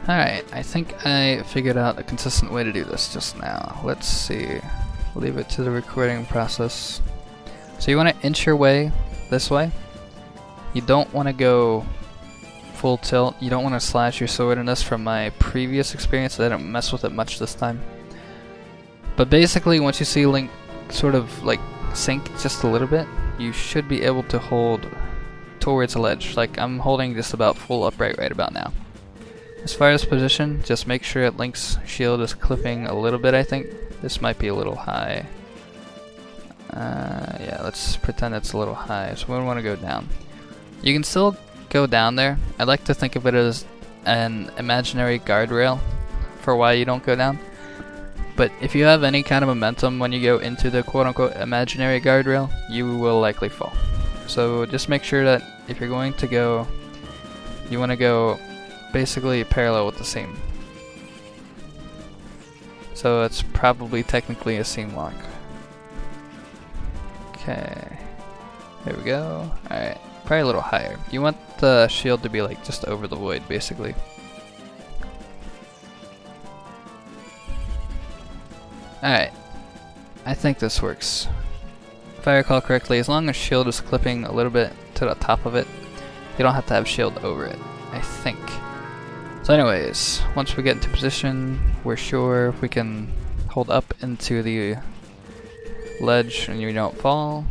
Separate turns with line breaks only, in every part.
Alright, I think I figured out a consistent way to do this just now. Let's see. Leave it to the recording process. So you want to inch your way this way. You don't want to go full tilt. You don't want to slash your sword in this. From my previous experience, I didn't mess with it much this time. But basically, once you see Link sort of like sink just a little bit, you should be able to hold towards a ledge. Like I'm holding just about full upright right about now. As far as position, just make sure that Link's shield is clipping a little bit, I think. This might be a little high. Yeah, let's pretend it's a little high, so we want to go down. You can still go down there. I like to think of it as an imaginary guardrail for why you don't go down. But if you have any kind of momentum when you go into the quote-unquote imaginary guardrail, you will likely fall. So just make sure that if you're going to go, you want to go basically parallel with the seam. So it's probably technically a seam lock. Okay, there we go. Alright, probably a little higher. You want the shield to be like just over the void, basically. Alright, I think this works. If I recall correctly, as long as shield is clipping a little bit to the top of it, you don't have to have shield over it, I think. So anyways, once we get into position, we're sure we can hold up into the ledge and you don't fall.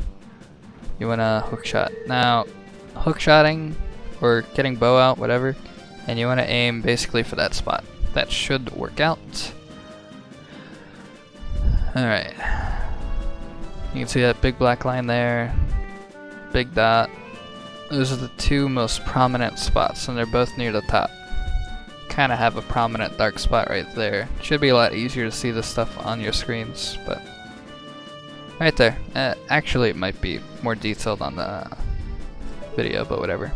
You want to hook shot. Now, hook shotting or getting bow out, whatever, and you want to aim basically for that spot. That should work out. Alright. You can see that big black line there, big dot. Those are the two most prominent spots, and they're both near the top. Kind of have a prominent dark spot right there. Should be a lot easier to see this stuff on your screens, but right there. Actually, it might be more detailed on the video, but whatever.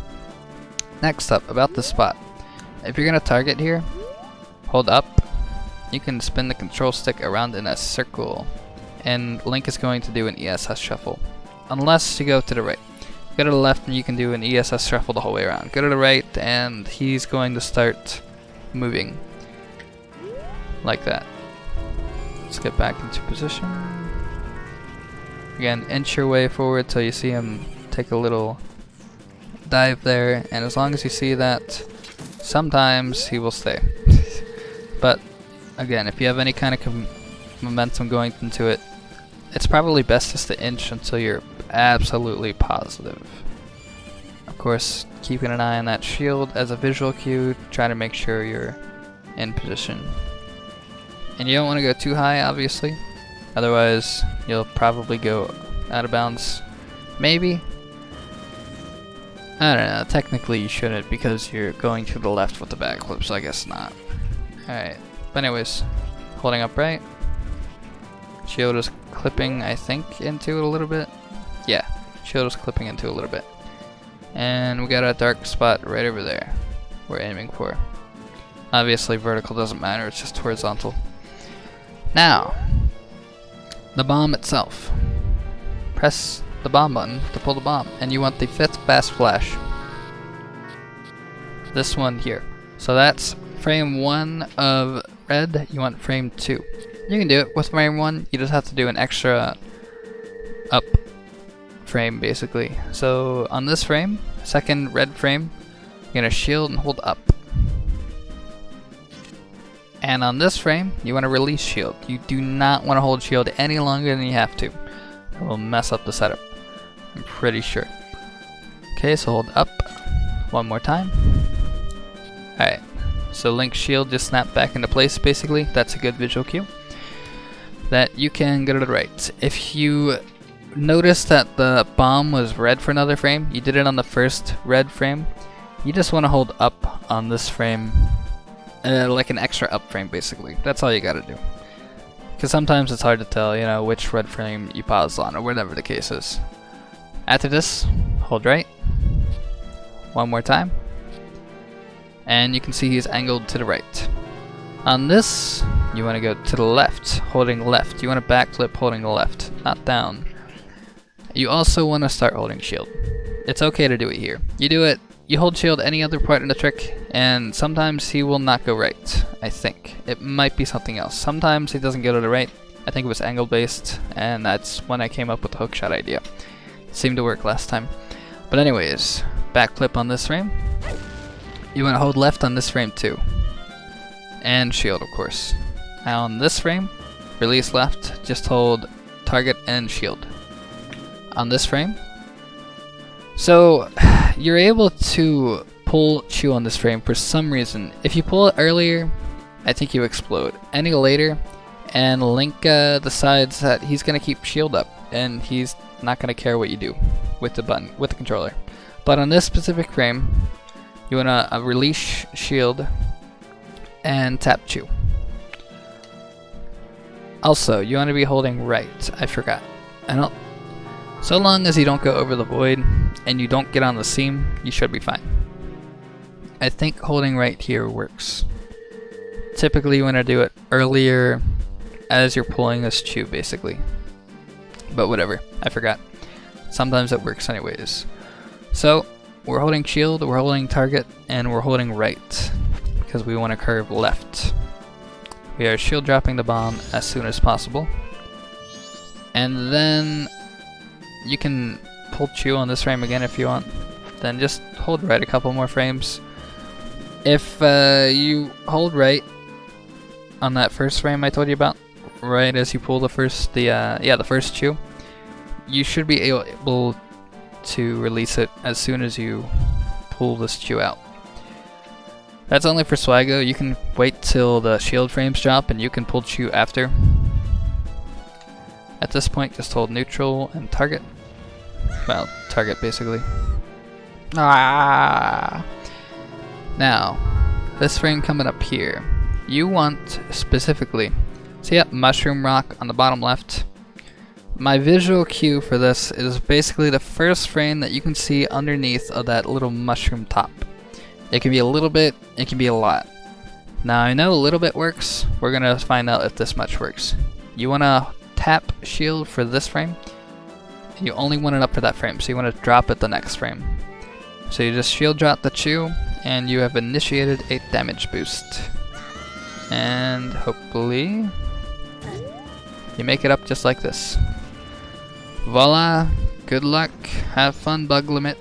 Next up, about this spot. If you're gonna target here, hold up. You can spin the control stick around in a circle, and Link is going to do an ESS shuffle. Unless you go to the right. Go to the left and you can do an ESS shuffle the whole way around. Go to the right and he's going to start moving like that. Let's get back into position. Again, inch your way forward till you see him take a little dive there, and as long as you see that, sometimes he will stay. But again, if you have any kind of momentum going into it, it's probably best just to inch until you're absolutely positive. Of course, keeping an eye on that shield as a visual cue, try to make sure you're in position. And you don't want to go too high, obviously, otherwise you'll probably go out of bounds. Maybe? I don't know, technically you shouldn't because you're going to the left with the backflip, so I guess not. Alright, but anyways, holding upright. Shield is clipping, I think, into it a little bit. Yeah, shield is clipping into a little bit. And we got a dark spot right over there we're aiming for. Obviously vertical doesn't matter, it's just horizontal. Now, the bomb itself. Press the bomb button to pull the bomb, and you want the 5th fast flash. This one here. So that's frame 1 of red, you want frame 2. You can do it with frame 1, you just have to do an extra up frame basically. So on this frame, second red frame, you're gonna shield and hold up. And on this frame, you want to release shield. You do not want to hold shield any longer than you have to. It will mess up the setup, I'm pretty sure. Okay, so hold up one more time. Alright, so Link's shield just snapped back into place basically. That's a good visual cue that you can go to the right. If you notice that the bomb was red for another frame, you did it on the first red frame, you just want to hold up on this frame, like an extra up frame basically. That's all you gotta do. Because sometimes it's hard to tell, you know, which red frame you pause on or whatever the case is. After this, hold right. One more time. And you can see he's angled to the right. On this, you want to go to the left, holding left. You want to backflip holding left, not down. You also want to start holding shield. It's okay to do it here. You do it, you hold shield any other part in the trick, and sometimes he will not go right, I think. It might be something else. Sometimes he doesn't go to the right. I think it was angle based, and that's when I came up with the hookshot idea. It seemed to work last time. But anyways, backflip on this frame. You want to hold left on this frame too. And shield, of course. Now on this frame, release left, just hold target and shield. On this frame. So, you're able to pull Chew on this frame for some reason. If you pull it earlier, I think you explode. Any later, and Link decides that he's gonna keep shield up, and he's not gonna care what you do with the button, with the controller. But on this specific frame, you wanna release shield and tap Chew. Also, you wanna be holding right. I forgot. So long as you don't go over the void and you don't get on the seam, you should be fine. I think holding right here works. Typically you want to do it earlier as you're pulling this Chew, basically. But whatever, I forgot. Sometimes it works anyways. So, we're holding shield, we're holding target, and we're holding right. Because we want to curve left. We are shield dropping the bomb as soon as possible. And then you can pull Chew on this frame again if you want. Then just hold right a couple more frames. If you hold right on that first frame I told you about, right as you pull the first Chew, you should be able to release it as soon as you pull this Chew out. That's only for Swaggo. You can wait till the shield frames drop and you can pull Chew after. At this point, just hold neutral and target. Well, target basically. Ah! Now, this frame coming up here, you want specifically, see that mushroom rock on the bottom left? My visual cue for this is basically the first frame that you can see underneath of that little mushroom top. It can be a little bit, it can be a lot. Now I know a little bit works, we're gonna find out if this much works. You wanna tap shield for this frame, you only want it up for that frame, so you want to drop it the next frame. So you just shield drop the Chew, and you have initiated a damage boost. And hopefully, you make it up just like this. Voila, good luck, have fun, bug limit.